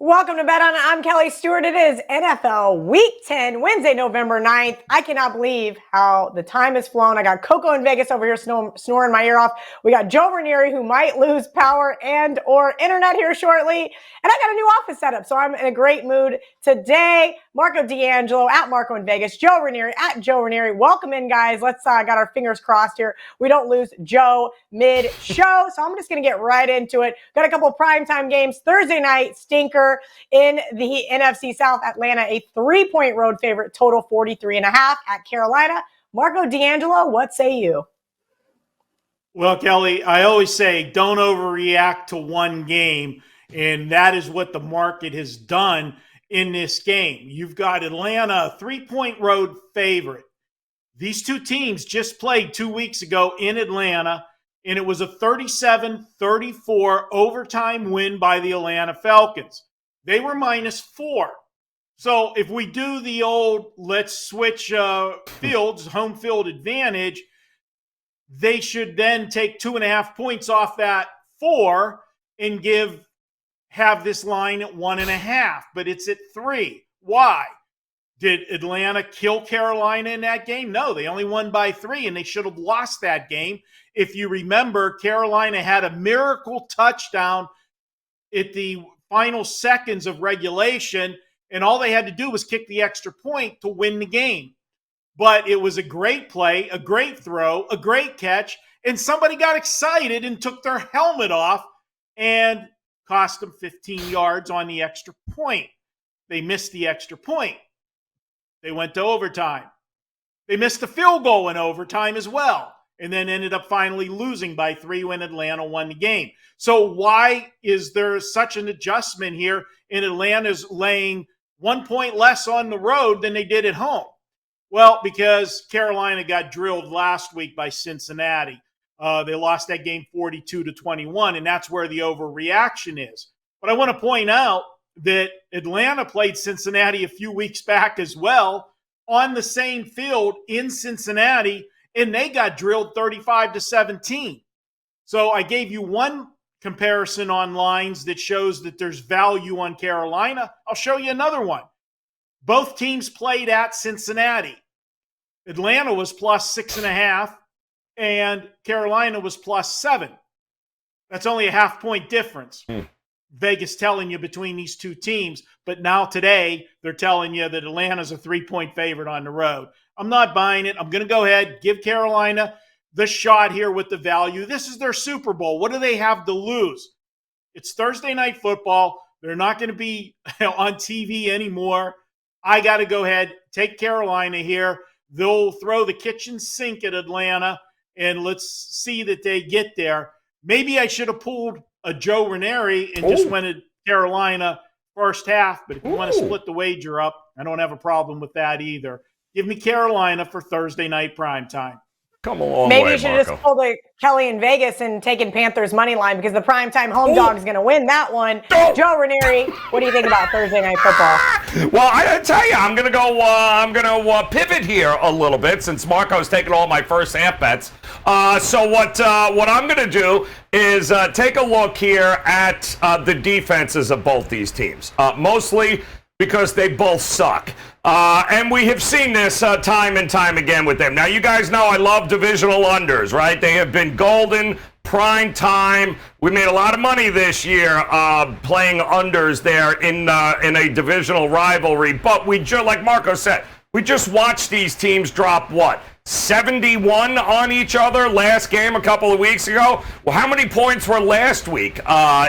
Welcome to Bet On It. I'm Kelly Stewart. It is NFL Week 10, Wednesday, November 9th. I cannot believe how the time has flown. I got Coco in Vegas over here snoring my ear off. We got Joe Raineri, who might lose power and or internet here shortly. And I got a new office setup, so I'm in a great mood today. Marco D'Angelo at Marco in Vegas. Joe Raineri at Joe Raineri. Welcome in, guys. Let's got our fingers crossed here. We don't lose Joe mid-show, so I'm just going to get right into it. Got a couple of primetime games. Thursday night, stinker in the NFC South. Atlanta, a 3-point road favorite, total 43.5 at Carolina. Marco D'Angelo, what say you? Well, Kelly, I always say don't overreact to one game, and that is what the market has done in this game. You've got Atlanta, a 3-point road favorite. These two teams just played 2 weeks ago in Atlanta, and it was a 37-34 overtime win by the Atlanta Falcons. They were -4. So if we do the old let's switch fields, home field advantage, they should then take 2.5 points off that 4 and have this line at 1.5, but it's at 3. Why? Did Atlanta kill Carolina in that game? No, they only won by 3, and they should have lost that game. If you remember, Carolina had a miracle touchdown at the final seconds of regulation, and all they had to do was kick the extra point to win the game. But it was a great play, a great throw, a great catch, and somebody got excited and took their helmet off and cost them 15 yards on the extra point. They missed the extra point. They went to overtime. They missed a field goal in overtime as well, and then ended up finally losing by 3 when Atlanta won the game. So why is there such an adjustment here in Atlanta's laying 1 point less on the road than they did at home? Well, because Carolina got drilled last week by Cincinnati. They lost that game 42-21, and that's where the overreaction is. But I want to point out that Atlanta played Cincinnati a few weeks back as well on the same field in Cincinnati, and they got drilled 35-17. So I gave you one comparison on lines that shows that there's value on Carolina. I'll show you another one. Both teams played at Cincinnati. Atlanta was +6.5, and Carolina was +7. That's only a half-point difference. Vegas telling you between these two teams, but now today they're telling you that Atlanta's a 3-point favorite on the road. I'm not buying it. I'm going to go ahead, give Carolina the shot here with the value. This is their Super Bowl. What do they have to lose? It's Thursday night football. They're not going to be on TV anymore. I got to go ahead, take Carolina here. They'll throw the kitchen sink at Atlanta, and let's see that they get there. Maybe I should have pulled a Joe Raineri and just went at Carolina first half, but if you want to split the wager up, I don't have a problem with that either. Give me Carolina for Thursday night primetime. Come a long Maybe way, you should Marco. just pull the Kelly in Vegas and taking Panthers money line because the primetime home dog is going to win that one. Joe Raineri, what do you think about Thursday night football? Well, I tell you, I'm gonna go. I'm gonna pivot here a little bit since Marco's taking all my first half bets. So what I'm gonna do is take a look here at the defenses of both these teams, mostly because they both suck. And we have seen this time and time again with them. Now, you guys know I love divisional unders, right? They have been golden, prime time. We made a lot of money this year playing unders there in a divisional rivalry. But like Marco said, we just watched these teams drop what? 71 on each other last game a couple of weeks ago. Well, how many points were last week?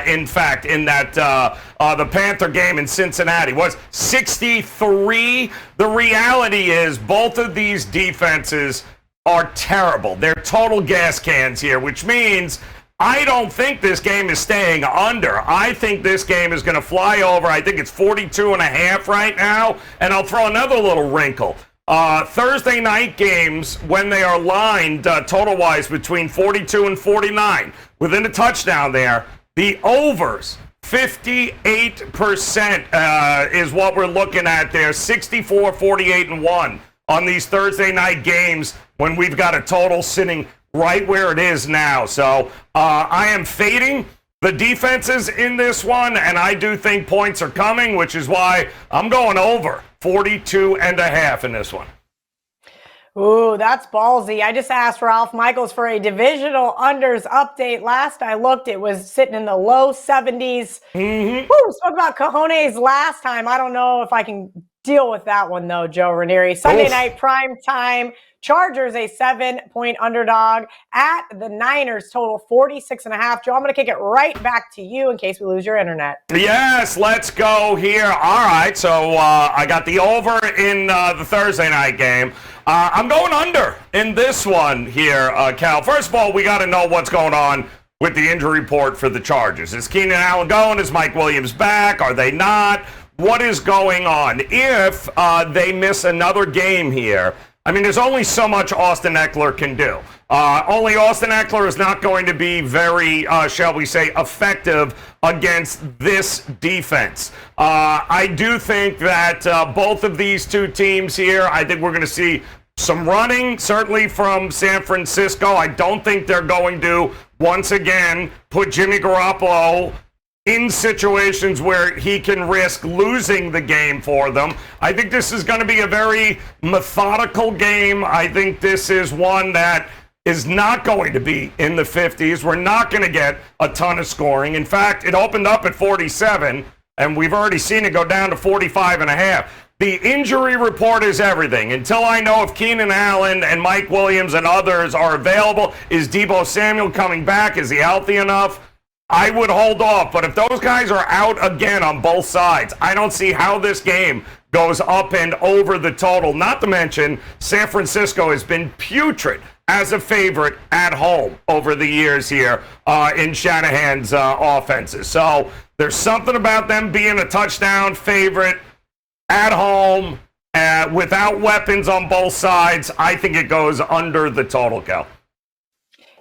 In fact, in that the Panther game in Cincinnati was 63. The reality is both of these defenses are terrible. They're total gas cans here, which means I don't think this game is staying under. I think this game is going to fly over. I think it's 42.5 right now. And I'll throw another little wrinkle. Thursday night games, when they are lined total-wise between 42 and 49, within a touchdown there, the overs, 58% is what we're looking at there, 64, 48, and 1 on these Thursday night games when we've got a total sitting right where it is now. So I am fading the defenses in this one, and I do think points are coming, which is why I'm going over 42.5 in this one. Ooh, that's ballsy. I just asked Ralph Michaels for a divisional unders update. Last I looked, it was sitting in the low 70s. Mm-hmm. Woo, spoke about cojones last time. I don't know if I can deal with that one, though, Joe Raineri. Sunday night prime time. Chargers a 7-point underdog at the Niners, total 46.5. Joe, I'm going to kick it right back to you in case we lose your internet. Yes, let's go here. All right, so I got the over in the Thursday night game. I'm going under in this one here, Cal. First of all, we got to know what's going on with the injury report for the Chargers. Is Keenan Allen going? Is Mike Williams back? Are they not? What is going on? If they miss another game here, I mean, there's only so much Austin Eckler can do. Only Austin Eckler is not going to be very, shall we say, effective against this defense. I do think that both of these two teams here, I think we're going to see some running, certainly from San Francisco. I don't think they're going to, once again, put Jimmy Garoppolo in situations where he can risk losing the game for them. I think this is going to be a very methodical game. I think this is one that is not going to be in the 50s. We're not going to get a ton of scoring. In fact, it opened up at 47, and we've already seen it go down to 45.5. The injury report is everything. Until I know if Keenan Allen and Mike Williams and others are available, is Deebo Samuel coming back? Is he healthy enough? I would hold off, but if those guys are out again on both sides, I don't see how this game goes up and over the total. Not to mention, San Francisco has been putrid as a favorite at home over the years here in Shanahan's offenses. So there's something about them being a touchdown favorite at home without weapons on both sides. I think it goes under the total, Cal.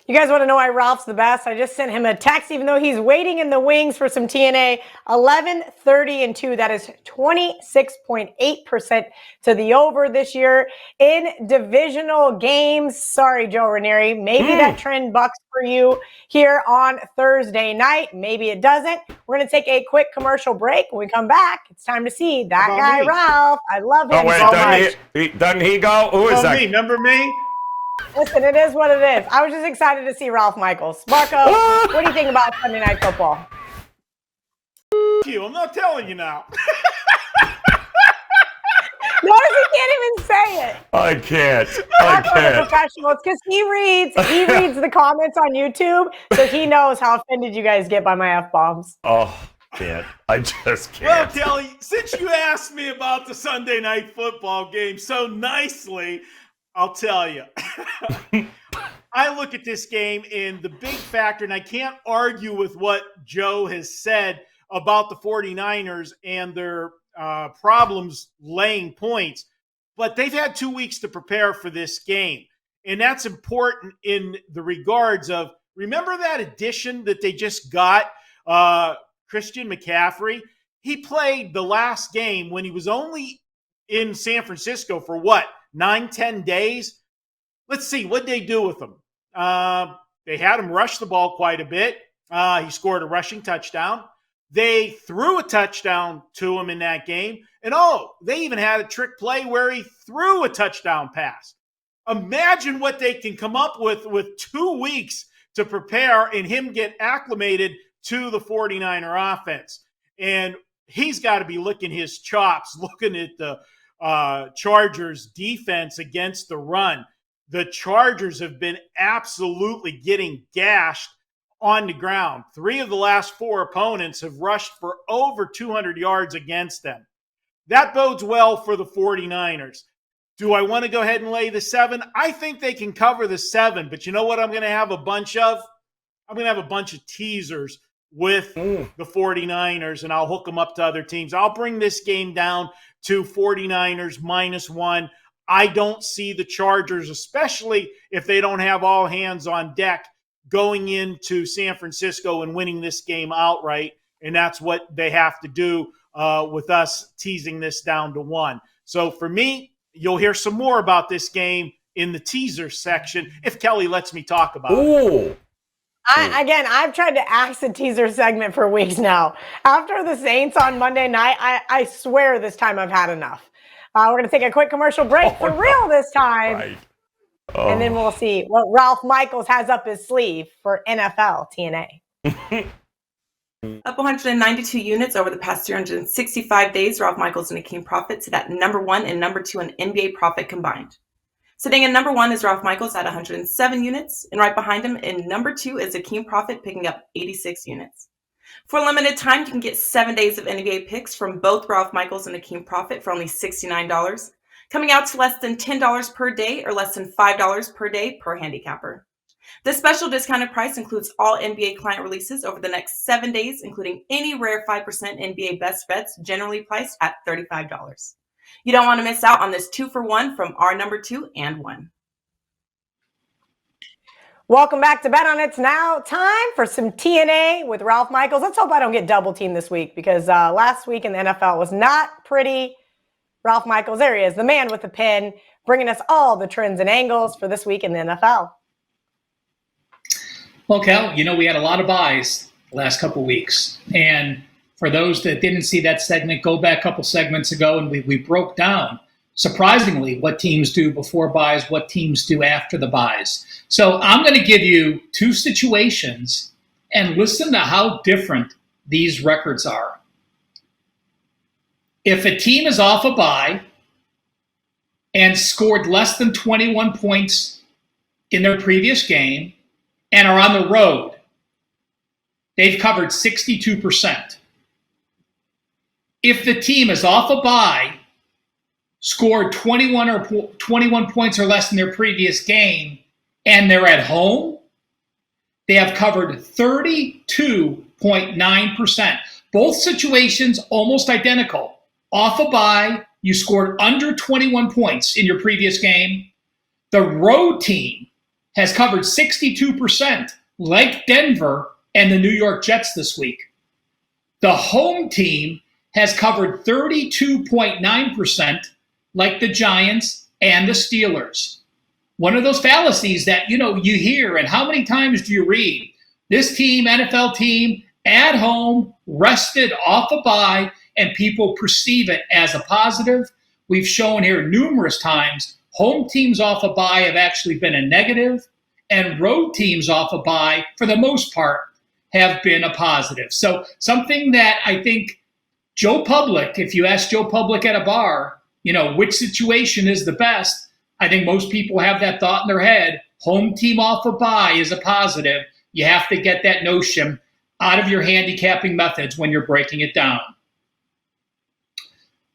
You guys want to know why Ralph's the best? I just sent him a text, even though he's waiting in the wings for some TNA. 11-30-2. That is 26.8% to the over this year in divisional games. Sorry, Joe Raineri. Maybe that trend bucks for you here on Thursday night. Maybe it doesn't. We're going to take a quick commercial break. When we come back, it's time to see that guy, Ralph. I love him so much. Doesn't he go? Who is that? Me, remember me? Listen, it is what it is. I was just excited to see Ralph Michaels. Marco, what do you think about Sunday Night Football? You, I'm not telling you now. Notice he can't even say it. I can't. Marco's a professional. It's because he reads the comments on YouTube, so he knows how offended you guys get by my F-bombs. Oh, can't. I just can't. Well, Kelly, since you asked me about the Sunday Night Football game so nicely, I'll tell you. I look at this game, and the big factor, and I can't argue with what Joe has said about the 49ers and their problems laying points, but they've had 2 weeks to prepare for this game. And that's important in the regards of, remember that addition that they just got, Christian McCaffrey? He played the last game when he was only in San Francisco for what? 9-10 days. Let's see, what'd they do with him? They had him rush the ball quite a bit. He scored a rushing touchdown. They threw a touchdown to him in that game. And they even had a trick play where he threw a touchdown pass. Imagine what they can come up with 2 weeks to prepare and him get acclimated to the 49er offense. And he's got to be licking his chops, looking at the Chargers defense against the run. The Chargers have been absolutely getting gashed on the ground. 3 of the last 4 opponents have rushed for over 200 yards against them. That bodes well for the 49ers. Do I want to go ahead and lay the 7? I think they can cover the 7, but you know what I'm going to have a bunch of? I'm going to have a bunch of teasers with the 49ers, and I'll hook them up to other teams. I'll bring this game down to 49ers -1. I don't see the Chargers, especially if they don't have all hands on deck, going into San Francisco and winning this game outright. And that's what they have to do with us teasing this down to 1. So for me, you'll hear some more about this game in the teaser section if Kelly lets me talk about it. I've tried to axe the teaser segment for weeks now. After the Saints on Monday night, I swear this time I've had enough. We're going to take a quick commercial break for real this time. Right. And then we'll see what Ralph Michaels has up his sleeve for NFL TNA. Up 192 units over the past 365 days, Ralph Michaels and Akeem Profit sit at number 1 and number 2 in NBA profit combined. Sitting in number 1 is Ralph Michaels at 107 units, and right behind him in number 2 is Akeem Profit picking up 86 units. For a limited time, you can get 7 days of NBA picks from both Ralph Michaels and Akeem Profit for only $69, coming out to less than $10 per day or less than $5 per day per handicapper. This special discounted price includes all NBA client releases over the next 7 days, including any rare 5% NBA best bets, generally priced at $35. You don't want to miss out on this 2-for-1 from our number 2 and 1. Welcome back to Bet On. It's now time for some TNA with Ralph Michaels. Let's hope I don't get double teamed this week because last week in the NFL was not pretty. Ralph Michaels, there he is, the man with the pin, bringing us all the trends and angles for this week in the NFL. Well, Cal, we had a lot of buys the last couple weeks. And for those that didn't see that segment, go back a couple segments ago and we broke down, surprisingly, what teams do before buys, what teams do after the buys. So I'm going to give you two situations and listen to how different these records are. If a team is off a bye and scored less than 21 points in their previous game and are on the road, they've covered 62%. If the team is off a bye, scored 21 points or less in their previous game, and they're at home, they have covered 32.9%. Both situations almost identical. Off a bye, you scored under 21 points in your previous game. The road team has covered 62%, like Denver and the New York Jets this week. The home team has covered 32.9%, like the Giants and the Steelers. One of those fallacies that, you hear, and how many times do you read? This team, NFL team, at home, rested off a bye, and people perceive it as a positive. We've shown here numerous times home teams off a bye have actually been a negative, and road teams off a bye, for the most part, have been a positive. So something that I think Joe Public, if you ask Joe Public at a bar, which situation is the best, I think most people have that thought in their head. Home team off a bye is a positive. You have to get that notion out of your handicapping methods when you're breaking it down.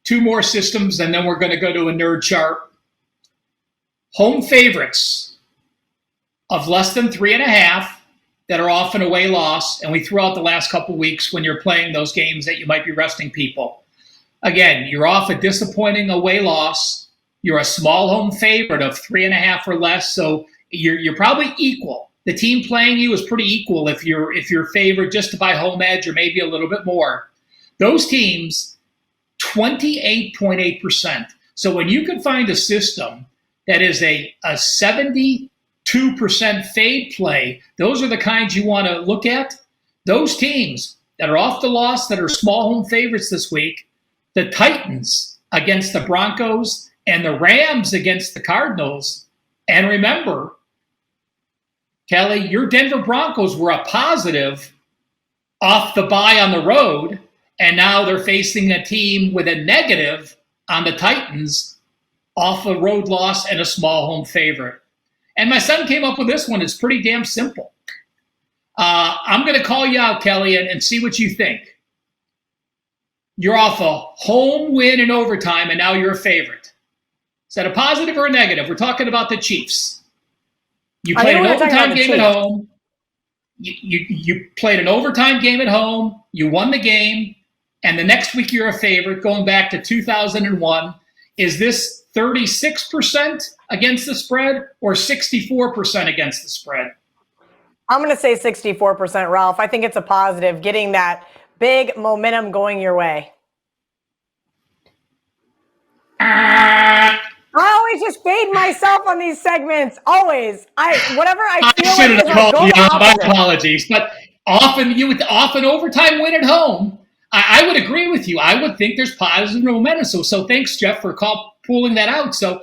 Two more systems, and then we're going to go to a nerd chart. Home favorites of less than 3.5 that are often away loss, and we threw out the last couple weeks when you're playing those games that you might be resting people. Again, you're off a disappointing away loss. You're a small home favorite of 3.5 or less, so you're probably equal. The team playing you is pretty equal if you're favored just to buy home edge or maybe a little bit more. Those teams, 28.8%. So when you can find a system that is a 72% fade play, those are the kinds you want to look at. Those teams that are off the loss, that are small home favorites this week, the Titans against the Broncos and the Rams against the Cardinals. And remember, Kelly, your Denver Broncos were a positive off the bye on the road, and now they're facing a team with a negative on the Titans off a road loss and a small home favorite. And my son came up with this one. It's pretty damn simple. I'm going to call you out, Kelly, and see what you think. You're off a home win in overtime, and now you're a favorite. Is that a positive or a negative? We're talking about the Chiefs. You played an overtime game at home. You played an overtime game at home. You won the game. And the next week you're a favorite, going back to 2001. Is this 36% against the spread or 64% against the spread? I'm going to say 64%, Ralph. I think it's a positive, getting that big momentum going your way. I always just fade myself on these segments. Always. Whatever I feel I shouldn't like have called you out. My opposite. apologies. But often overtime win at home. I would agree with you. I would think there's positive momentum. So thanks, Jeff, for pulling that out. So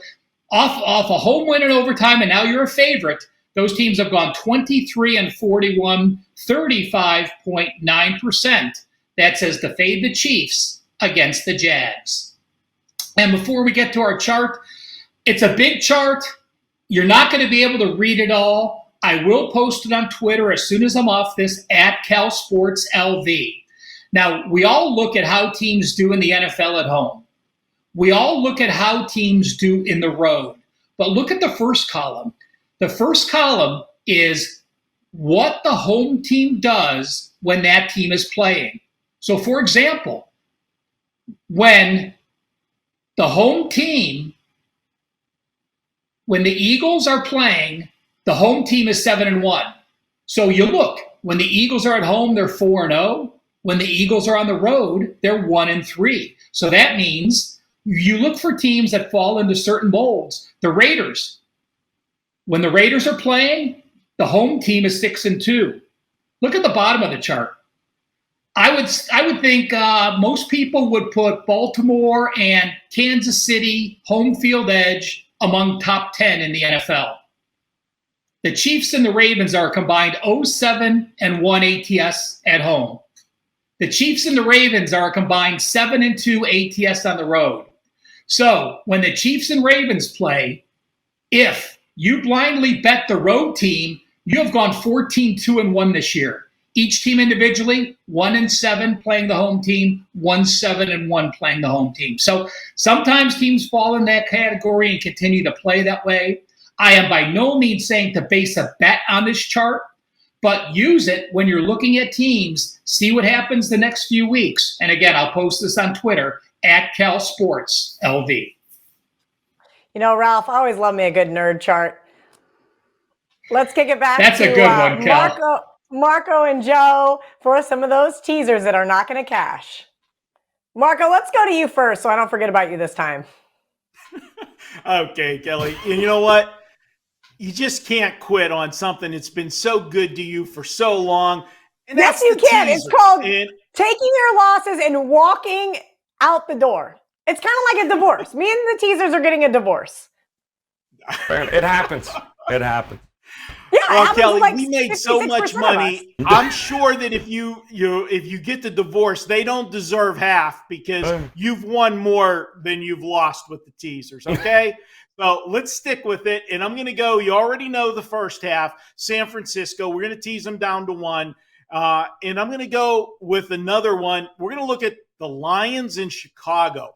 off a home win in overtime, and now you're a favorite. Those teams have gone 23-41, 35.9%. That says to fade the Chiefs against the Jags. And before we get to our chart, it's a big chart. You're not going to be able to read it all. I will post it on Twitter as soon as I'm off this at CalSportsLV. Now, we all look at how teams do in the NFL at home. We all look at how teams do in the road. But look at the first column. The first column is what the home team does when that team is playing. So, for example, when the home team, when the Eagles are playing, the home team is 7-1. So you look, when the Eagles are at home, they're 4-0. When the Eagles are on the road, they're 1-3. So that means you look for teams that fall into certain molds. The Raiders, when the Raiders are playing, the home team is 6-2. Look at the bottom of the chart. I would think most people would put Baltimore and Kansas City home field edge among top 10 in the NFL. The Chiefs and the Ravens are combined 0-7-1 ATS at home. The Chiefs and the Ravens are combined 7-2 ATS on the road. So when the Chiefs and Ravens play, if you blindly bet the road team, you have gone 14-2-1 this year. Each team individually, 1-7 playing the home team, 1-7-1 playing the home team. So sometimes teams fall in that category and continue to play that way. I am by no means saying to base a bet on this chart, but use it when you're looking at teams, see what happens the next few weeks. And again, I'll post this on Twitter at CalSportsLV. You know, Ralph, I always love me a good nerd chart. Let's kick it back That's to a good one, Cal. Marco and Joe for some of those teasers that are not going to cash. Marco, let's go to you first so I don't forget about you this time. Okay, Kelly. And you know what? You just can't quit on something that's been so good to you for so long. And yes, you can. teaser. It's called taking your losses and walking out the door. It's kind of like a divorce. Me and the teasers are getting a divorce. It happens. It happens. Yeah, well, Kelly, like we made so much money. I'm sure that if you get the divorce, they don't deserve half because you've won more than you've lost with the teasers. Okay, so let's stick with it. And I'm going to go. You already know the first half. San Francisco. We're going to tease them down to 1, and I'm going to go with another one. We're going to look at the Lions in Chicago,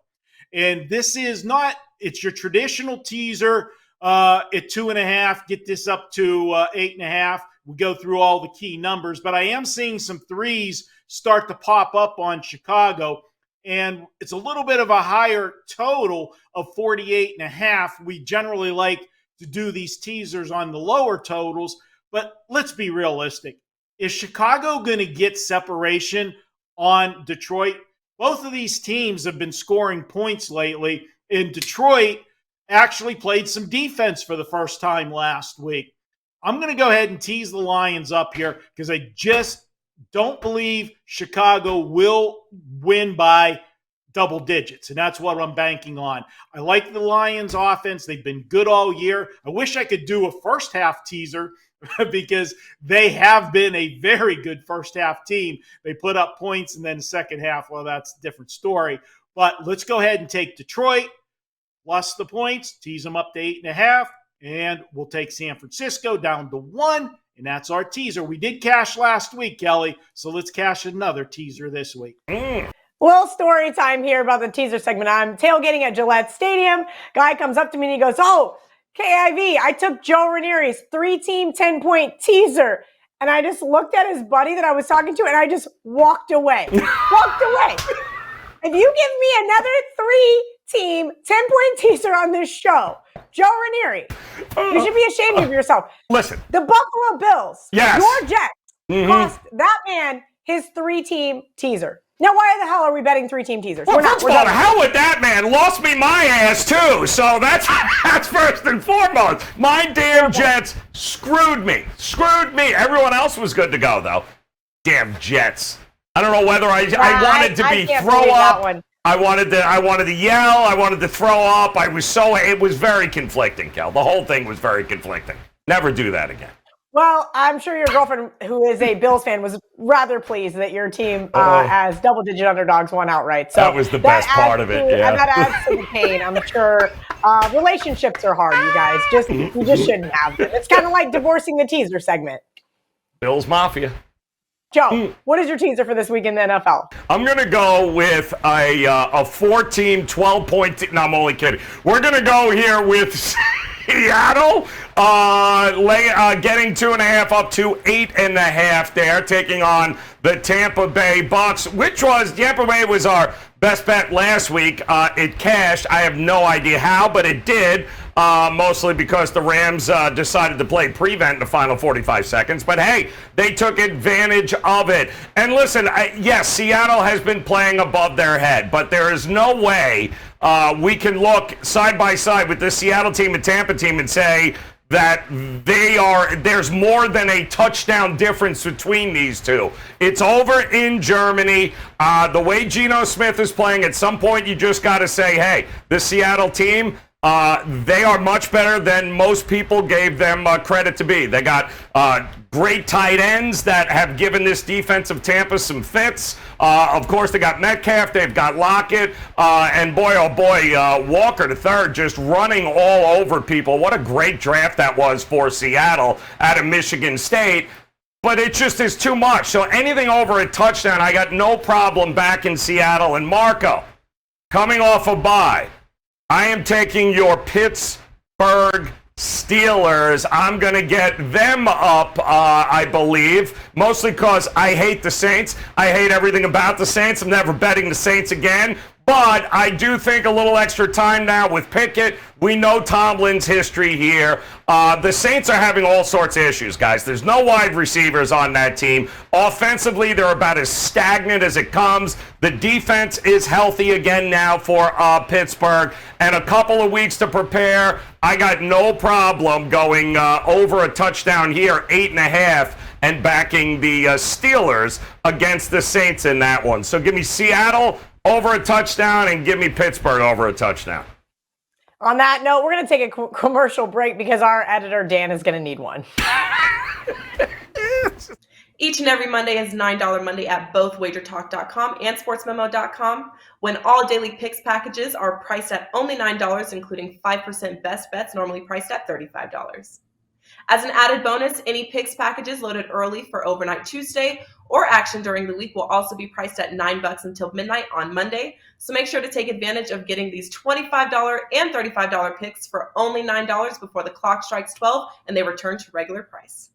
and this is not. It's your traditional teaser. At 2.5, get this up to 8.5. We go through all the key numbers, but I am seeing some threes start to pop up on Chicago, and it's a little bit of a higher total of 48.5. We generally like to do these teasers on the lower totals, but let's be realistic. Is Chicago going to get separation on Detroit? Both of these teams have been scoring points lately. In Detroit, actually played some defense for the first time last week. I'm going to go ahead and tease the Lions up here because I just don't believe Chicago will win by double digits, and that's what I'm banking on. I like the Lions offense. They've been good all year. I wish I could do a first half teaser because they have been a very good first half team. They put up points, and then the second half, well, that's a different story. But let's go ahead and take Detroit. Plus the points, tease them up to 8.5, and we'll take San Francisco down to 1, and that's our teaser. We did cash last week, Kelly, so let's cash another teaser this week. Little story time here about the teaser segment. I'm tailgating at Gillette Stadium. Guy comes up to me and he goes, "Oh, KIV, I took Joe Raineri's 3-team 10-point teaser." And I just looked at his buddy that I was talking to, and I just walked away. If you give me another 3-team 10-point teaser on this show, Joe Ranieri, you should be ashamed of yourself. Listen. The Buffalo Bills, yes. your Jets, cost that man his 3-team teaser. Now, why the hell are we betting 3-team teasers? Well, first of all, done. the hell with that, man. Lost me my ass, too. So that's first and foremost. My damn Jets screwed me. Everyone else was good to go, though. Damn Jets. I don't know whether I wanted to be throw up. I wanted to yell. I wanted to throw up. It was very conflicting, Kel. The whole thing was very conflicting. Never do that again. Well, I'm sure your girlfriend, who is a Bills fan, was rather pleased that your team, as double-digit underdogs, won outright. So that was the best part of it, yeah. And that adds to the pain, I'm sure. Relationships are hard, you guys. You just shouldn't have them. It's kind of like divorcing the teaser segment. Bills Mafia. Joe, what is your teaser for this week in the NFL? I'm going to go with a 4-team, 12-point team. No, I'm only kidding. We're going to go here with Seattle getting 2.5 up to 8.5 there, taking on the Tampa Bay Bucks, which was Tampa Bay was our best bet last week. It cashed. I have no idea how, but it did. Mostly because the Rams decided to play prevent in the final 45 seconds. But hey, they took advantage of it. And listen, yes, Seattle has been playing above their head, but there is no way we can look side by side with the Seattle team and Tampa team and say that there's more than a touchdown difference between these two. It's over in Germany. The way Geno Smith is playing, at some point you just got to say, hey, the Seattle team, they are much better than most people gave them credit to be. They got great tight ends that have given this defensive Tampa some fits. Of course, they got Metcalf, they've got Lockett, and boy, oh boy, Walker III just running all over people. What a great draft that was for Seattle out of Michigan State. But it just is too much. So anything over a touchdown, I got no problem back in Seattle. And Marco, coming off a bye, I am taking your Pittsburgh Steelers. I'm going to get them up, I believe, mostly because I hate the Saints. I hate everything about the Saints. I'm never betting the Saints again. But I do think a little extra time now with Pickett. We know Tomlin's history here. The Saints are having all sorts of issues, guys. There's no wide receivers on that team. Offensively, they're about as stagnant as it comes. The defense is healthy again now for Pittsburgh. And a couple of weeks to prepare. I got no problem going over a touchdown here, 8.5, and backing the Steelers against the Saints in that one. So give me Seattle over a touchdown, and give me Pittsburgh over a touchdown. On that note, we're going to take a commercial break because our editor, Dan, is going to need one. Each and every Monday is $9 Monday at both WagerTalk.com and SportsMemo.com, when all daily picks packages are priced at only $9, including 5% best bets, normally priced at $35. As an added bonus, any picks packages loaded early for Overnight Tuesday or action during the week will also be priced at $9 until midnight on Monday. So make sure to take advantage of getting these $25 and $35 picks for only $9 before the clock strikes 12 and they return to regular price.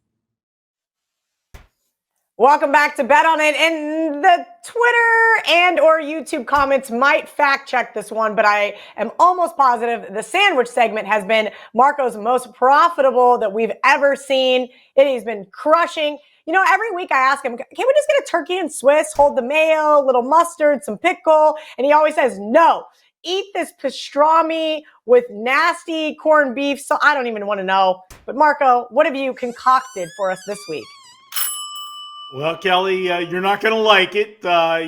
Welcome back to Bet On It. And the Twitter and or YouTube comments might fact check this one, but I am almost positive the sandwich segment has been Marco's most profitable that we've ever seen. It has been crushing. You know, every week I ask him, can we just get a turkey and Swiss, hold the mayo, little mustard, some pickle? And he always says, no, eat this pastrami with nasty corned beef. So I don't even want to know. But Marco, what have you concocted for us this week? Well, Kelly, you're not going to like it.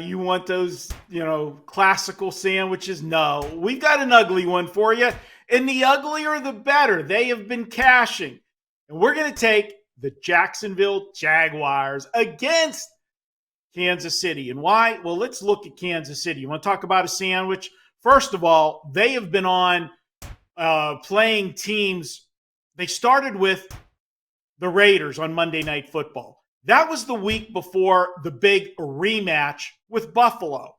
You want those, classical sandwiches? No. We've got an ugly one for you. And the uglier, the better. They have been cashing. And we're going to take the Jacksonville Jaguars against Kansas City. And why? Well, let's look at Kansas City. You want to talk about a sandwich? First of all, they have been on playing teams. They started with the Raiders on Monday Night Football. That was the week before the big rematch with Buffalo.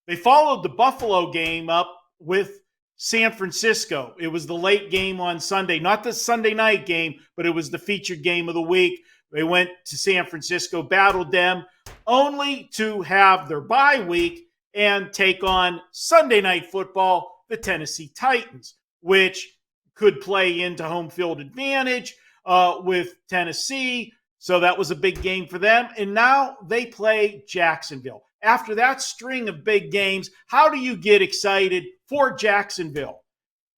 They followed the Buffalo game up with San Francisco. It was the late game on Sunday, not the Sunday night game, but it was the featured game of the week. They went to San Francisco, battled them, only to have their bye week and take on Sunday Night Football, the Tennessee Titans, which could play into home field advantage with Tennessee. So that was a big game for them. And now they play Jacksonville. After that string of big games, how do you get excited for Jacksonville?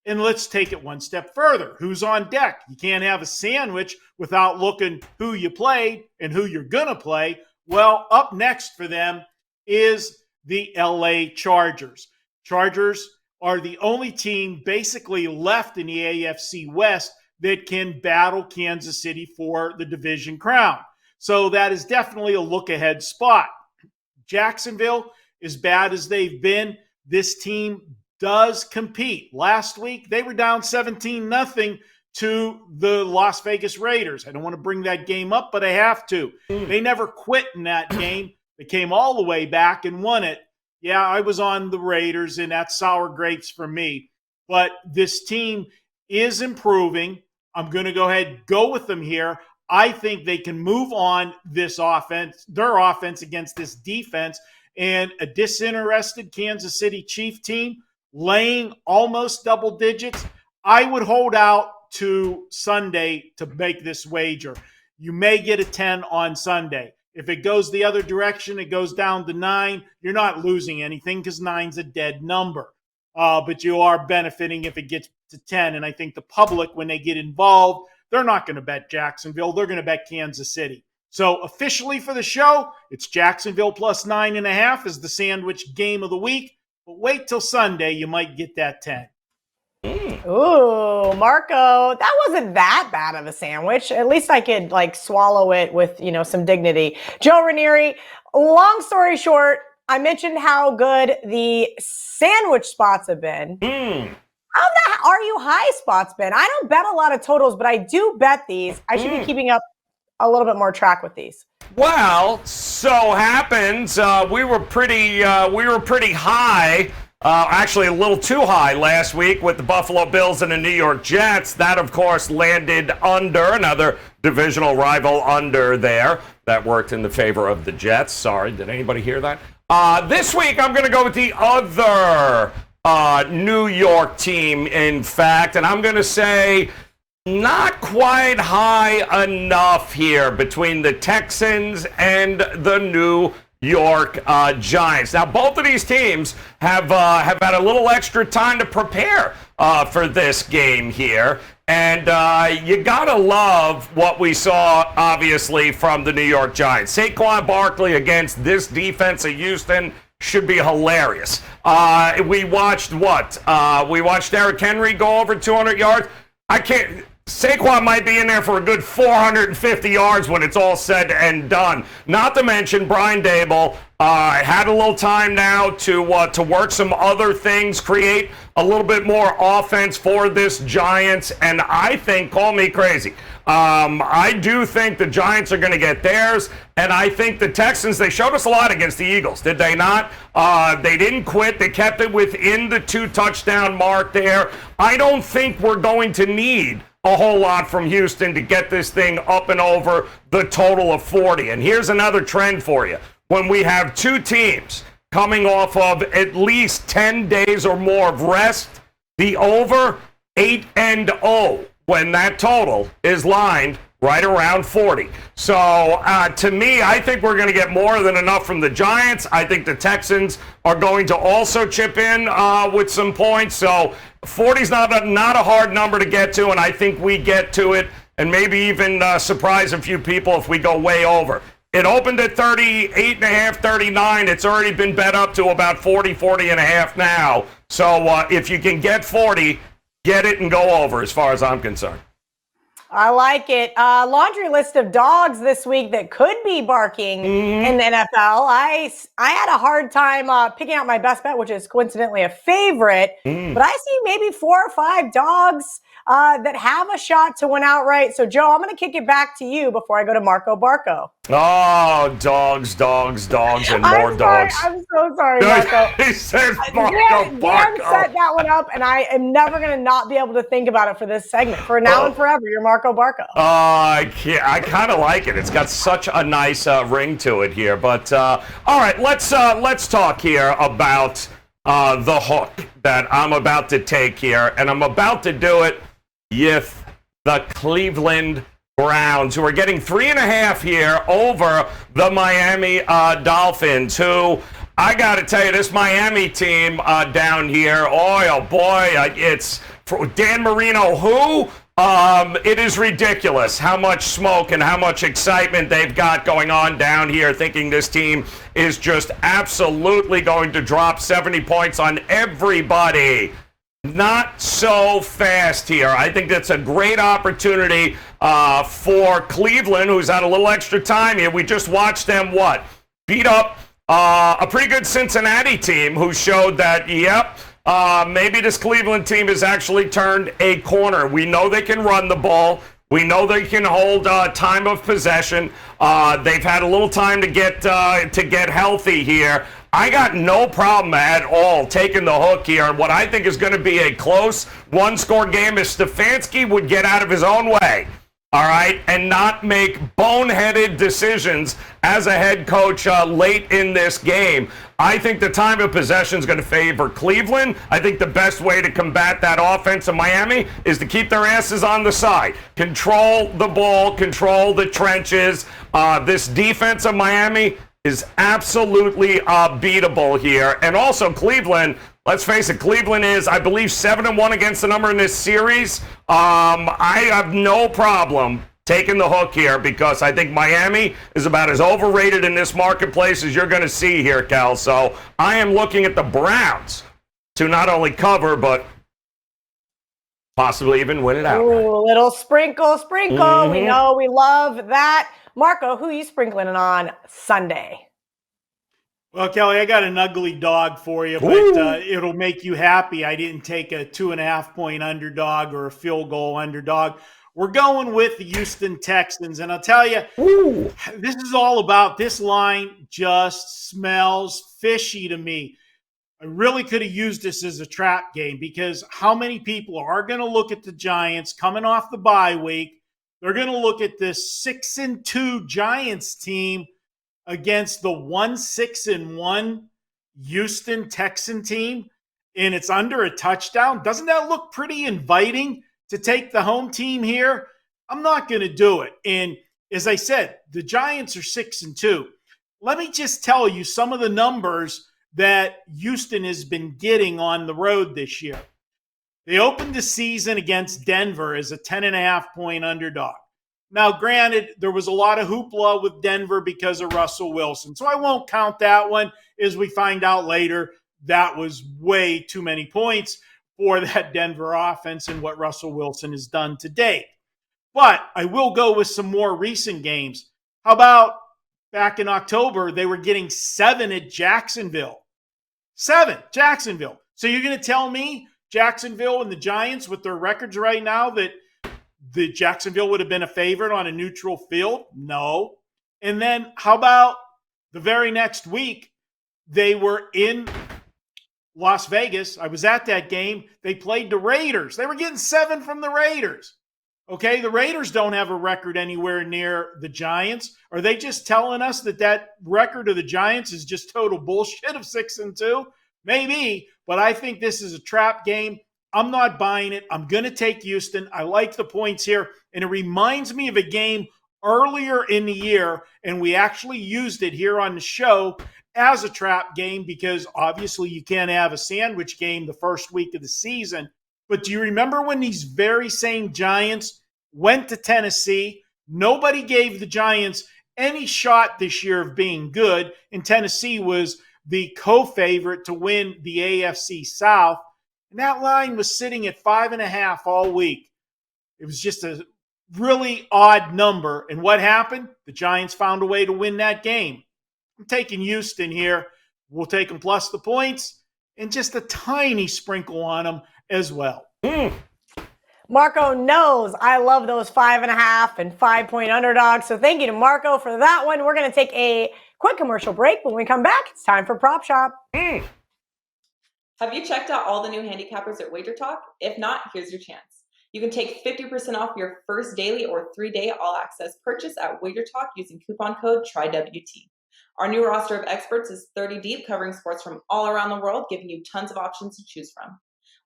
And let's take it one step further. Who's on deck? You can't have a sandwich without looking who you played and who you're going to play. Well, up next for them is the LA Chargers. Chargers are the only team basically left in the AFC West that can battle Kansas City for the division crown. So that is definitely a look-ahead spot. Jacksonville, as bad as they've been, this team does compete. Last week, they were down 17-0 to the Las Vegas Raiders. I don't want to bring that game up, but I have to. They never quit in that game. They came all the way back and won it. Yeah, I was on the Raiders, and that's sour grapes for me. But this team is improving. I'm going to go ahead and go with them here. I think they can move on this offense, their offense against this defense, and a disinterested Kansas City Chief team laying almost double digits. I would hold out to Sunday to make this wager. You may get a 10 on Sunday. If it goes the other direction, it goes down to 9, you're not losing anything because 9's a dead number. But you are benefiting if it gets to 10. And I think the public, when they get involved, they're not going to bet Jacksonville. They're going to bet Kansas City. So officially for the show, it's Jacksonville plus 9.5 is the sandwich game of the week. But wait till Sunday, you might get that 10. Ooh, Marco, that wasn't that bad of a sandwich. At least I could swallow it with, some dignity. Joe Raineri, long story short, I mentioned how good the sandwich spots have been. How the are you high spots been? I don't bet a lot of totals, but I do bet these. I should be keeping up a little bit more track with these. Well, so happens we were pretty high. Actually, a little too high last week with the Buffalo Bills and the New York Jets. That, of course, landed under another divisional rival under there. That worked in the favor of the Jets. Sorry, did anybody hear that? This week, I'm going to go with the other New York team, in fact, and I'm going to say not quite high enough here between the Texans and the New York Giants. Now, both of these teams have had a little extra time to prepare for this game here. And you got to love what we saw, obviously, from the New York Giants. Saquon Barkley against this defense of Houston should be hilarious. We watched we watched Derrick Henry go over 200 yards. Saquon might be in there for a good 450 yards when it's all said and done. Not to mention Brian Daboll had a little time now to work some other things, create a little bit more offense for this Giants, and I think, call me crazy, I do think the Giants are going to get theirs, and I think the Texans, they showed us a lot against the Eagles, did they not? They didn't quit. They kept it within the 2-touchdown mark there. I don't think we're going to need a whole lot from Houston to get this thing up and over the total of 40. And here's another trend for you. When we have two teams coming off of at least 10 days or more of rest, the over 8-0 when that total is lined right around 40. So to me, I think we're going to get more than enough from the Giants. I think the Texans are going to also chip in with some points. So 40 is not a hard number to get to, and I think we get to it and maybe even surprise a few people if we go way over. It opened at 38.5, 39. It's already been bet up to about 40.5 now. So if you can get 40, get it and go over as far as I'm concerned. I like it. Laundry list of dogs this week that could be barking in the NFL. I had a hard time picking out my best bet, which is coincidentally a favorite. But I see maybe 4 or 5 dogs that have a shot to win outright. So, Joe, I'm going to kick it back to you before I go to Marco Barco. Oh, dogs, and more dogs. I'm so sorry, Marco. He says Marco Barco. Dan set that one up, and I am never going to not be able to think about it for this segment. For now and forever, you're Marco Barco. I kind of like it. It's got such a nice ring to it here. But all right, let's talk here about the hook that I'm about to take here, and I'm about to do it with the Cleveland Browns, who are getting 3.5 here over the Miami Dolphins, who I got to tell you, this Miami team down here, oh boy, it's Dan Marino, who? It is ridiculous how much smoke and how much excitement they've got going on down here, thinking this team is just absolutely going to drop 70 points on everybody. Not so fast here. I think that's a great opportunity for Cleveland, who's had a little extra time here. We just watched them, beat up a pretty good Cincinnati team who showed that, maybe this Cleveland team has actually turned a corner. We know they can run the ball. We know they can hold time of possession. They've had a little time to get healthy here. I got no problem at all taking the hook here. What I think is going to be a close one-score game if Stefanski would get out of his own way, all right, and not make boneheaded decisions as a head coach late in this game. I think the time of possession is going to favor Cleveland. I think the best way to combat that offense of Miami is to keep their asses on the side. Control the ball, control the trenches. This defense of Miami is absolutely beatable here. And also Cleveland, let's face it, Cleveland is, I believe, 7-1 against the number in this series. I have no problem taking the hook here because I think Miami is about as overrated in this marketplace as you're going to see here, Cal. So I am looking at the Browns to not only cover, but possibly even win it out. Ooh, little sprinkle. Mm-hmm. We know we love that. Marco, who are you sprinkling on Sunday? Well, Kelly, I got an ugly dog for you, but it'll make you happy. I didn't take a 2.5-point underdog or a field goal underdog. We're going with the Houston Texans, and I'll tell you, this is all about this line just smells fishy to me. I really could have used this as a trap game because how many people are going to look at the Giants coming off the bye week? They're going to look at this 6-2 Giants team against the 1-6-1 Houston Texan team, and it's under a touchdown. Doesn't that look pretty inviting to take the home team here? I'm not going to do it. And as I said, the Giants are 6-2. Let me just tell you some of the numbers that Houston has been getting on the road this year. They opened the season against Denver as a 10.5-point underdog. Now, granted, there was a lot of hoopla with Denver because of Russell Wilson, so I won't count that one. As we find out later, that was way too many points for that Denver offense and what Russell Wilson has done to date. But I will go with some more recent games. How about back in October, they were getting 7 at Jacksonville. 7, Jacksonville. So you're going to tell me Jacksonville and the Giants with their records right now that the Jacksonville would have been a favorite on a neutral field? No. And then how about the very next week, they were in Las Vegas. I was at that game. They played the Raiders. They were getting 7 from the Raiders. Okay, the Raiders don't have a record anywhere near the Giants. Are they just telling us that record of the Giants is just total bullshit of 6-2? Maybe, but I think this is a trap game. I'm not buying it. I'm going to take Houston. I like the points here, and it reminds me of a game earlier in the year, and we actually used it here on the show as a trap game because obviously you can't have a sandwich game the first week of the season. But do you remember when these very same Giants went to Tennessee? Nobody gave the Giants any shot this year of being good, and Tennessee was the co-favorite to win the AFC South. And that line was sitting at 5.5 all week. It was just a really odd number. And what happened? The Giants found a way to win that game. I'm taking Houston here. We'll take them plus the points and just a tiny sprinkle on them as well. Marco knows I love those 5.5 and 5-point underdogs. So thank you to Marco for that one. We're going to take a quick commercial break. When we come back, it's time for Prop Shop. Have you checked out all the new handicappers at WagerTalk? If not, here's your chance. You can take 50% off your first daily or 3-day all-access purchase at WagerTalk using coupon code TRYWT. Our new roster of experts is 30 deep, covering sports from all around the world, giving you tons of options to choose from.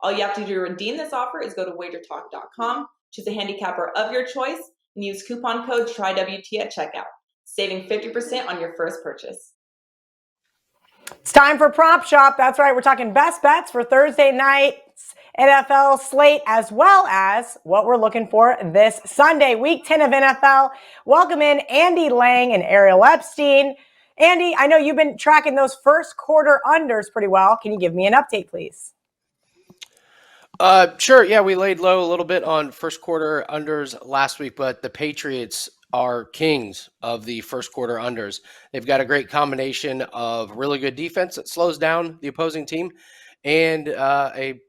All you have to do to redeem this offer is go to WagerTalk.com, choose a handicapper of your choice, and use coupon code TRYWT at checkout, saving 50% on your first purchase. It's time for Prop Shop. That's right. We're talking best bets for Thursday night's NFL slate, as well as what we're looking for this Sunday, week 10 of NFL. Welcome in Andy Lang and Ariel Epstein. Andy, I know you've been tracking those first quarter unders pretty well. Can you give me an update, please? Sure. Yeah, we laid low a little bit on first quarter unders last week, but the Patriots are kings of the first quarter unders. They've got a great combination of really good defense that slows down the opposing team and a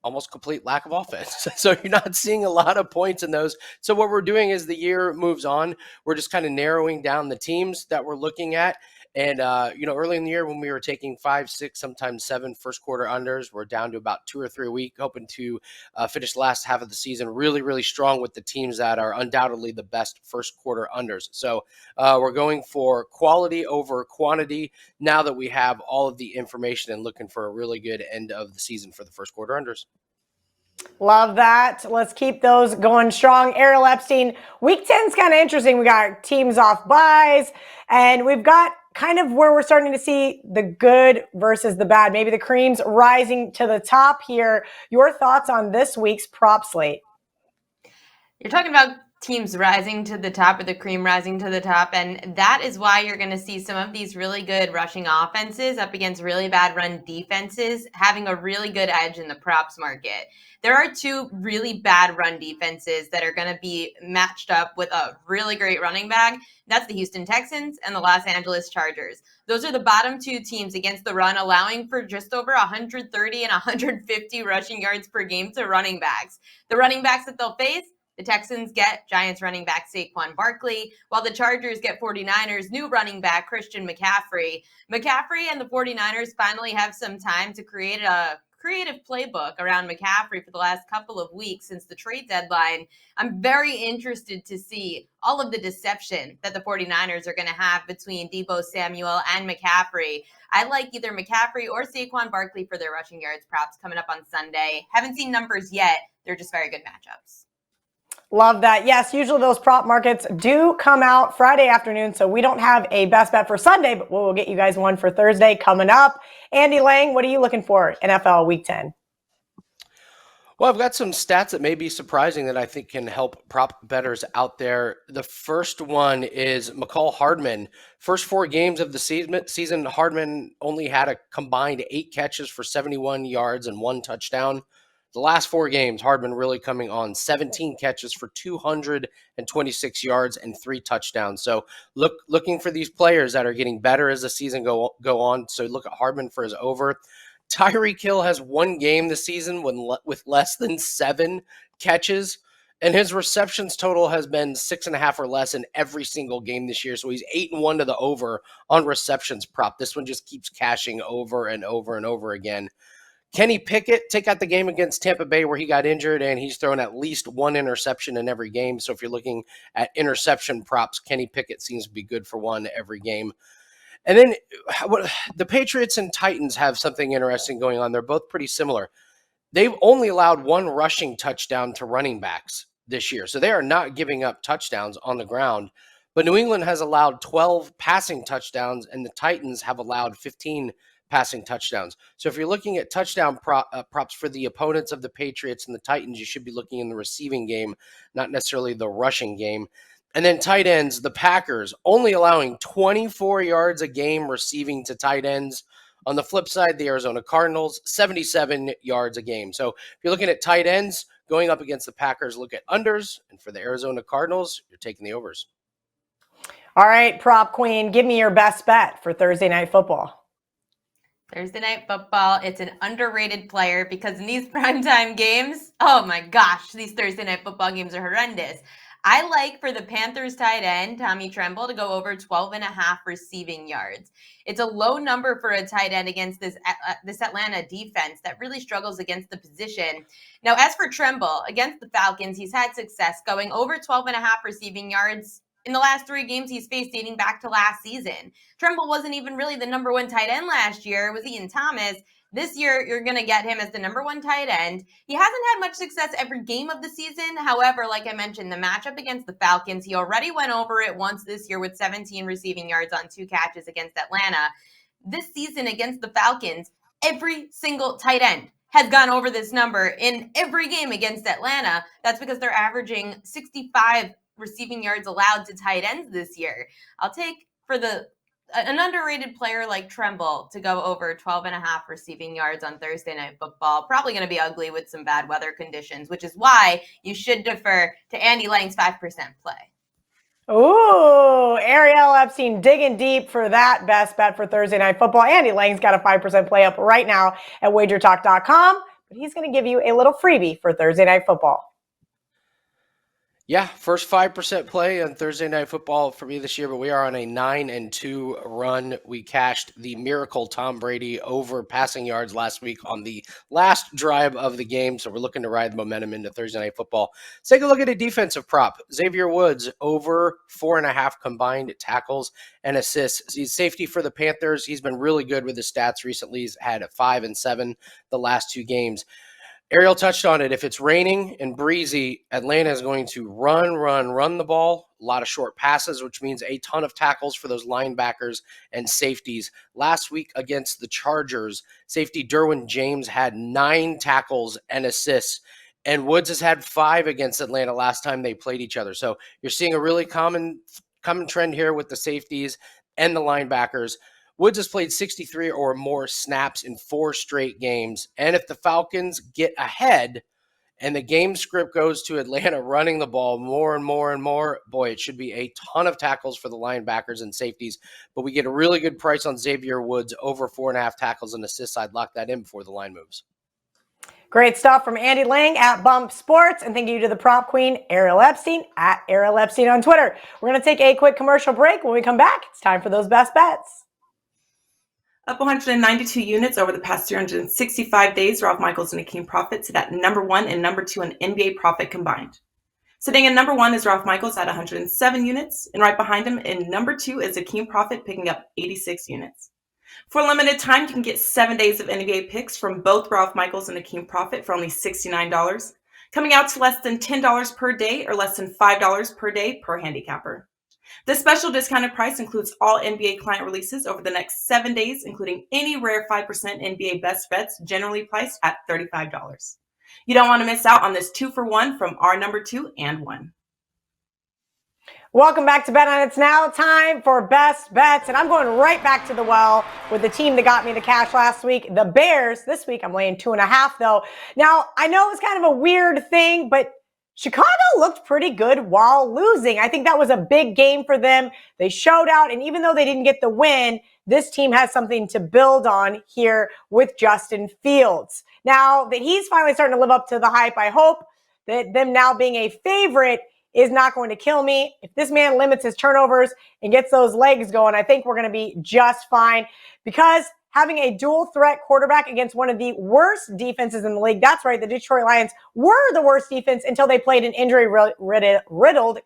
almost complete lack of offense. So you're not seeing a lot of points in those. So what we're doing as the year moves on, we're just kind of narrowing down the teams that we're looking at. And, early in the year when we were taking 5, 6, sometimes 7 first quarter unders, we're down to about 2 or 3 a week, hoping to finish the last half of the season really, really strong with the teams that are undoubtedly the best first quarter unders. So we're going for quality over quantity now that we have all of the information and looking for a really good end of the season for the first quarter unders. Love that. Let's keep those going strong. Ariel Epstein, week 10 is kind of interesting. We got teams off buys, and we've got kind of where we're starting to see the good versus the bad. Maybe the cream's rising to the top here. Your thoughts on this week's prop slate? You're talking about teams rising to the top or the cream rising to the top, and that is why you're going to see some of these really good rushing offenses up against really bad run defenses having a really good edge in the props market. There are 2 really bad run defenses that are going to be matched up with a really great running back. That's the Houston Texans and the Los Angeles Chargers. Those are the bottom 2 teams against the run, allowing for just over 130 and 150 rushing yards per game to running backs. The running backs that they'll face, the Texans get Giants running back Saquon Barkley, while the Chargers get 49ers new running back Christian McCaffrey. McCaffrey and the 49ers finally have some time to create a creative playbook around McCaffrey for the last couple of weeks since the trade deadline. I'm very interested to see all of the deception that the 49ers are going to have between Deebo Samuel and McCaffrey. I like either McCaffrey or Saquon Barkley for their rushing yards props coming up on Sunday. Haven't seen numbers yet. They're just very good matchups. Love that. Yes, usually those prop markets do come out Friday afternoon, so we don't have a best bet for Sunday, but we'll get you guys one for Thursday coming up. Andy Lang, what are you looking for NFL Week 10? Well, I've got some stats that may be surprising that I think can help prop bettors out there. The first one is McCall Hardman. First 4 games of the season, Hardman only had a combined 8 catches for 71 yards and 1 touchdown. The last 4 games, Hardman really coming on 17 catches for 226 yards and 3 touchdowns. So looking for these players that are getting better as the season go on. So look at Hardman for his over. Tyreek Hill has 1 game this season with less than 7 catches, and his receptions total has been 6.5 or less in every single game this year. So he's 8-1 to the over on receptions prop. This one just keeps cashing over and over and over again. Kenny Pickett, take out the game against Tampa Bay where he got injured, and he's thrown at least 1 interception in every game. So if you're looking at interception props, Kenny Pickett seems to be good for 1 every game. And then the Patriots and Titans have something interesting going on. They're both pretty similar. They've only allowed 1 rushing touchdown to running backs this year. So they are not giving up touchdowns on the ground. But New England has allowed 12 passing touchdowns, and the Titans have allowed 15 passing touchdowns. So if you're looking at touchdown props for the opponents of the Patriots and the Titans, you should be looking in the receiving game, not necessarily the rushing game. And then tight ends, the Packers only allowing 24 yards a game receiving to tight ends. On the flip side, the Arizona Cardinals, 77 yards a game. So if you're looking at tight ends going up against the Packers, look at unders. And for the Arizona Cardinals, you're taking the overs. All right, Prop Queen, give me your best bet for Thursday Night Football. Thursday Night Football, it's an underrated player because in these primetime games, oh my gosh, these Thursday Night Football games are horrendous. I like for the Panthers tight end, Tommy Tremble, to go over 12.5 receiving yards. It's a low number for a tight end against this Atlanta defense that really struggles against the position. Now, as for Tremble, against the Falcons, he's had success going over 12.5 receiving yards in the last 3 games he's faced dating back to last season. Tremble wasn't even really the number 1 tight end last year. It was Ian Thomas. This year, you're going to get him as the number 1 tight end. He hasn't had much success every game of the season. However, like I mentioned, the matchup against the Falcons, he already went over it once this year with 17 receiving yards on 2 catches against Atlanta. This season against the Falcons, every single tight end has gone over this number in every game against Atlanta. That's because they're averaging 65 receiving yards allowed to tight ends this year. I'll take for an underrated player like Tremble to go over 12.5 receiving yards on Thursday Night Football. Probably going to be ugly with some bad weather conditions, which is why you should defer to Andy Lang's 5% play. Ooh, Ariel Epstein digging deep for that best bet for Thursday Night Football. Andy Lang's got a 5% play up right now at WagerTalk.com, but he's going to give you a little freebie for Thursday Night Football. Yeah, first 5% play on Thursday Night Football for me this year, but we are on a 9-2 run. We cashed the miracle Tom Brady over passing yards last week on the last drive of the game, so we're looking to ride the momentum into Thursday Night Football. Let's take a look at a defensive prop. Xavier Woods over 4.5 combined tackles and assists. He's safety for the Panthers. He's been really good with his stats recently. He's had a 5 and 7 the last 2 games. Ariel touched on it. If it's raining and breezy, Atlanta is going to run the ball. A lot of short passes, which means a ton of tackles for those linebackers and safeties. Last week against the Chargers, safety Derwin James had 9 tackles and assists, and Woods has had 5 against Atlanta last time they played each other. So you're seeing a really common trend here with the safeties and the linebackers. Woods has played 63 or more snaps in 4 straight games. And if the Falcons get ahead and the game script goes to Atlanta running the ball more and more, boy, it should be a ton of tackles for the linebackers and safeties. But we get a really good price on Xavier Woods over 4.5 tackles and assists. I'd lock that in before the line moves. Great stuff from Andy Lang at Bump Sports. And thank you to the prop queen, Ariel Epstein, at Ariel Epstein on Twitter. We're going to take a quick commercial break. When we come back, it's time for those best bets. Up 192 units over the past 365 days, Ralph Michaels and Akeem Profit sit at number 1 and number 2 in NBA profit combined. Sitting in number 1 is Ralph Michaels at 107 units, and right behind him in number 2 is Akeem Profit picking up 86 units. For a limited time, you can get 7 days of NBA picks from both Ralph Michaels and Akeem Profit for only $69, coming out to less than $10 per day or less than $5 per day per handicapper. This special discounted price includes all NBA client releases over the next 7 days, including any rare 5% NBA best bets, generally priced at $35. You don't want to miss out on this 2-for-1 from our number 2 and 1. Welcome back to Bet On. It's now time for best bets, and I'm going right back to the well with the team that got me the cash last week, the Bears. This week I'm laying 2.5 though. Now I know it's kind of a weird thing, but Chicago looked pretty good while losing. I think that was a big game for them. They showed out, and even though they didn't get the win, this team has something to build on here with Justin Fields. Now that he's finally starting to live up to the hype, I hope that them now being a favorite is not going to kill me. If this man limits his turnovers and gets those legs going, I think we're going to be just fine, because having a dual threat quarterback against one of the worst defenses in the league. That's right. The Detroit Lions were the worst defense until they played an injury riddled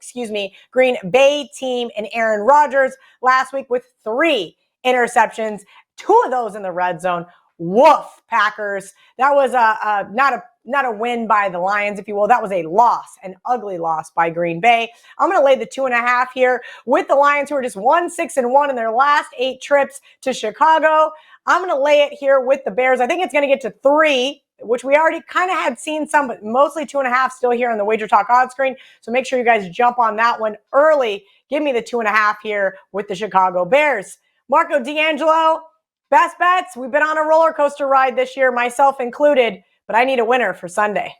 Green Bay team and Aaron Rodgers last week with 3 interceptions, 2 of those in the red zone. Woof, Packers. That was not a win by the Lions, if you will. That was a loss, an ugly loss by Green Bay. I'm going to lay the 2.5 here with the Lions, who are just 1-6-1 in their last 8 trips to Chicago. I'm going to lay it here with the Bears. I think it's going to get to 3, which we already kind of had seen some, but mostly 2.5 still here on the WagerTalk odds screen. So make sure you guys jump on that one early. Give me the 2.5 here with the Chicago Bears. Marco D'Angelo, best bets. We've been on a roller coaster ride this year, myself included, but I need a winner for Sunday.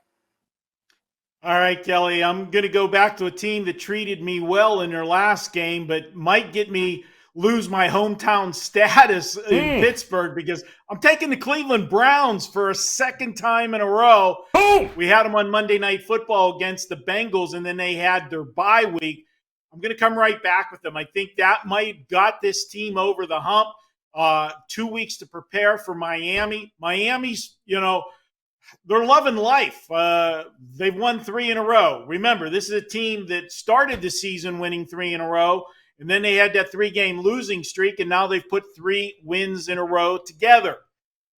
All right, Kelly, I'm going to go back to a team that treated me well in their last game, but might get me lose my hometown status in Pittsburgh, because I'm taking the Cleveland Browns for a second time in a row. We had them on Monday Night Football against the Bengals, and then they had their bye week. I'm going to come right back with them. I think that might got this team over the hump. 2 weeks to prepare for Miami. Miami's, they're loving life. They've won 3 in a row. Remember, this is a team that started the season winning 3 in a row, and then they had that 3-game losing streak, and now they've put 3 wins in a row together.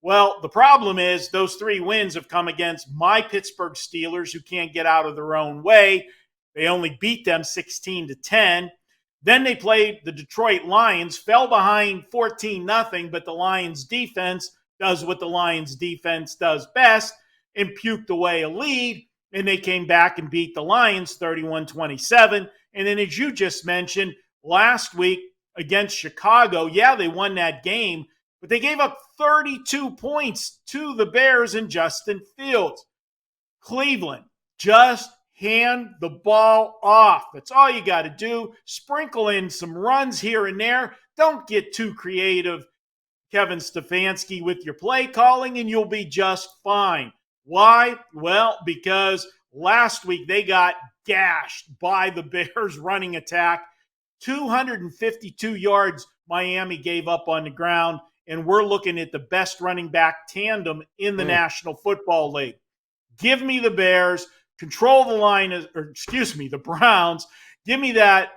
Well, the problem is those 3 wins have come against my Pittsburgh Steelers, who can't get out of their own way. They only beat them 16-10. Then they played the Detroit Lions, fell behind 14-0, but the Lions defense does what the Lions defense does best and puked away a lead, and they came back and beat the Lions 31-27. And then, as you just mentioned, last week against Chicago, yeah, they won that game, but they gave up 32 points to the Bears and Justin Fields. Cleveland, just hand the ball off. That's all you got to do. Sprinkle in some runs here and there. Don't get too creative, Kevin Stefanski, with your play calling, and you'll be just fine. Why? Well, because last week they got gashed by the Bears running attack. 252 yards Miami gave up on the ground, and we're looking at the best running back tandem in the National Football League. Give me the Bears. Control the line, the Browns. Give me that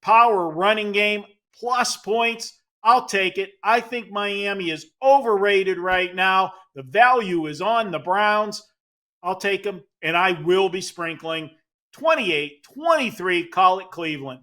power running game plus points. I'll take it. I think Miami is overrated right now. The value is on the Browns. I'll take them, and I will be sprinkling 28-23. Call it Cleveland.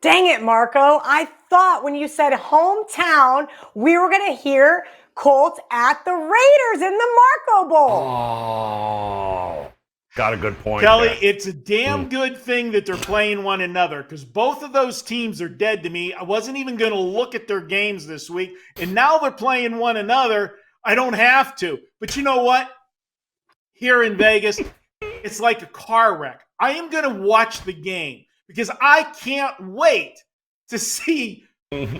Dang it, Marco. I thought when you said hometown, we were going to hear Colts at the Raiders in the Marco Bowl. Oh, got a good point, Kelly, there. it's a damn good thing that they're playing one another, because both of those teams are dead to me. I wasn't even going to look at their games this week, and now they're playing one another. I don't have to. But you know what? Here in Vegas, it's like a car wreck. I am going to watch the game because I can't wait to see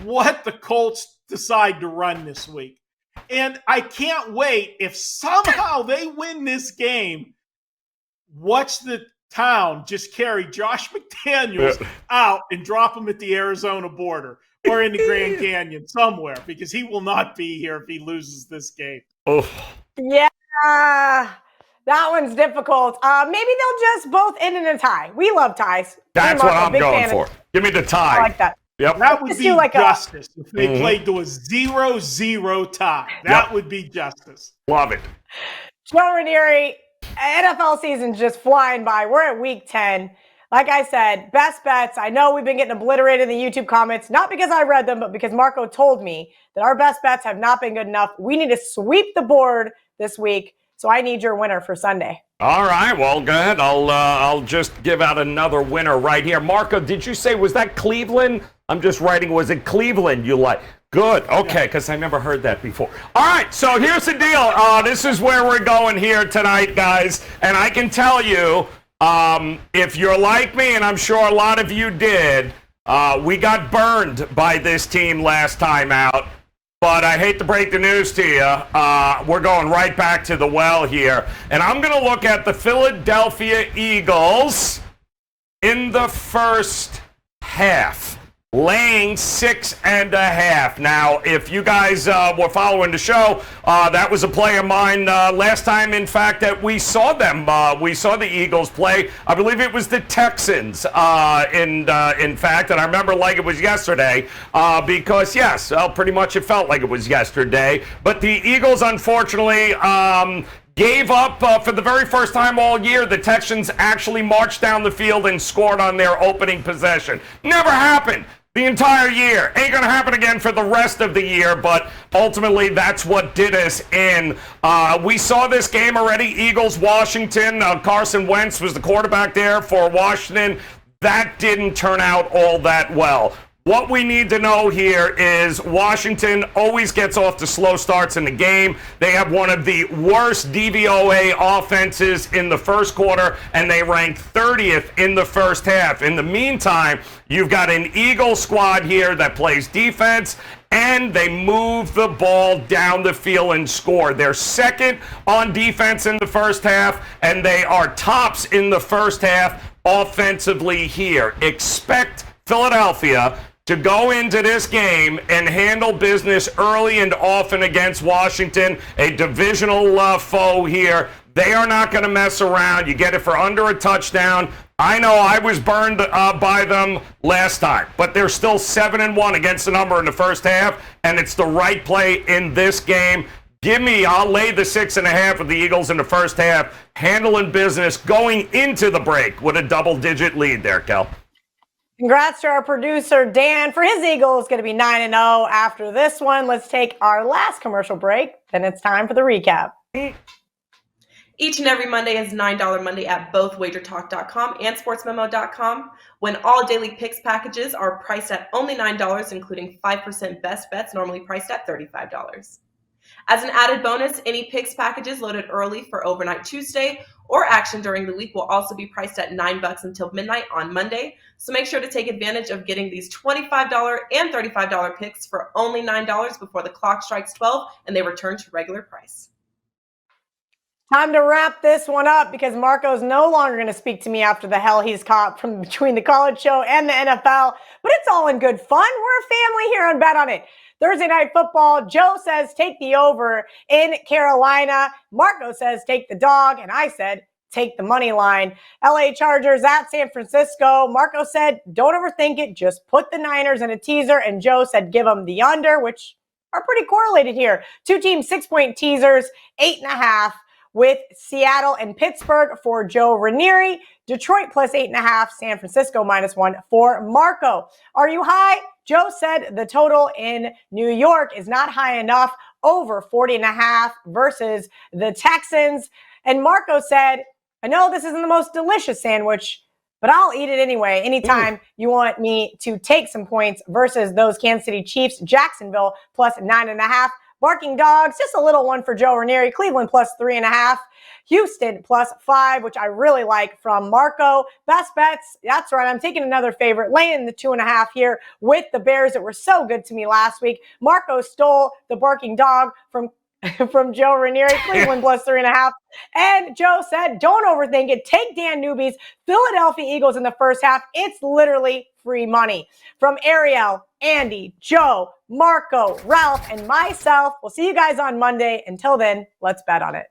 what the Colts decide to run this week. And I can't wait if somehow they win this game. Watch the town just carry Josh McDaniels out and drop him at the Arizona border or in the Grand Canyon somewhere, because he will not be here if he loses this game. Oh. Yeah, that one's difficult. Maybe they'll just both end in a tie. We love ties. That's what I'm going for. Give me the tie. I like that. Yep. That would be like justice if they played to a 0-0 tie. That would be justice. Love it. Joe Raineri, NFL season's just flying by. We're at week 10. Like I said, best bets. I know we've been getting obliterated in the YouTube comments, not because I read them, but because Marco told me that our best bets have not been good enough. We need to sweep the board this week. So I need your winner for Sunday. All right, well, go ahead. I'll just give out another winner right here. Marco, did you say, was that Cleveland? I'm just writing, was it Cleveland you like? Good, okay, because I never heard that before. All right, so here's the deal. This is where we're going here tonight, guys. And I can tell you, if you're like me, and I'm sure a lot of you did, we got burned by this team last time out. But I hate to break the news to you. We're going right back to the well here. And I'm going to look at the Philadelphia Eagles in the first half, laying 6.5. Now, if you guys were following the show, that was a play of mine last time, in fact, that we saw them. We saw the Eagles play. I believe it was the Texans, in fact, and I remember like it was yesterday, because, yes, pretty much it felt like it was yesterday. But the Eagles, unfortunately, gave up for the very first time all year. The Texans actually marched down the field and scored on their opening possession. Never happened the entire year. Ain't going to happen again for the rest of the year, but ultimately that's what did us in. We saw this game already, Eagles-Washington. Carson Wentz was the quarterback there for Washington. That didn't turn out all that well. What we need to know here is Washington always gets off to slow starts in the game. They have one of the worst DVOA offenses in the first quarter, and they rank 30th in the first half. In the meantime, you've got an Eagle squad here that plays defense, and they move the ball down the field and score. They're second on defense in the first half, and they are tops in the first half offensively here. Expect Philadelphia to go into this game and handle business early and often against Washington, a divisional foe here. They are not going to mess around. You get it for under a touchdown. I know I was burned by them last time, but they're still 7-1 against the number in the first half, and it's the right play in this game. I'll lay the 6.5 with the Eagles in the first half, handling business going into the break with a double-digit lead there, Kel. Congrats to our producer, Dan. For his Eagles, going to be 9-0 after this one. Let's take our last commercial break. Then it's time for the recap. Each and every Monday is $9 Monday at both WagerTalk.com and SportsMemo.com, when all daily picks packages are priced at only $9, including 5% best bets, normally priced at $35. As an added bonus, any picks packages loaded early for Overnight Tuesday or action during the week will also be priced at $9 until midnight on Monday. So make sure to take advantage of getting these $25 and $35 picks for only $9 before the clock strikes 12 and they return to regular price. Time to wrap this one up because Marco's no longer going to speak to me after the hell he's caught from between the college show and the NFL. But it's all in good fun. We're a family here on Bet On It. Thursday Night Football, Joe says take the over in Carolina. Marco says take the dog, and I said take the money line. LA Chargers at San Francisco. Marco said don't overthink it, just put the Niners in a teaser, and Joe said give them the under, which are pretty correlated here. Two teams, 6-point teasers, 8.5 with Seattle and Pittsburgh for Joe Raineri. Detroit plus 8.5, San Francisco -1 for Marco. Are you high? Joe said the total in New York is not high enough, over 40.5 versus the Texans. And Marco said, I know this isn't the most delicious sandwich, but I'll eat it anyway. Anytime you want me to take some points versus those Kansas City Chiefs, Jacksonville plus 9.5. Barking Dogs, just a little one for Joe Raineri. Cleveland plus 3.5. Houston plus 5, which I really like from Marco. Best bets, that's right. I'm taking another favorite, laying the 2.5 here with the Bears that were so good to me last week. Marco stole the Barking Dog from Joe Raineri. Cleveland plus 3.5. And Joe said, don't overthink it. Take Dan Newby's Philadelphia Eagles in the first half. It's literally free money. From Ariel, Andy, Joe, Marco, Ralph, and myself, we'll see you guys on Monday. Until then, let's bet on it.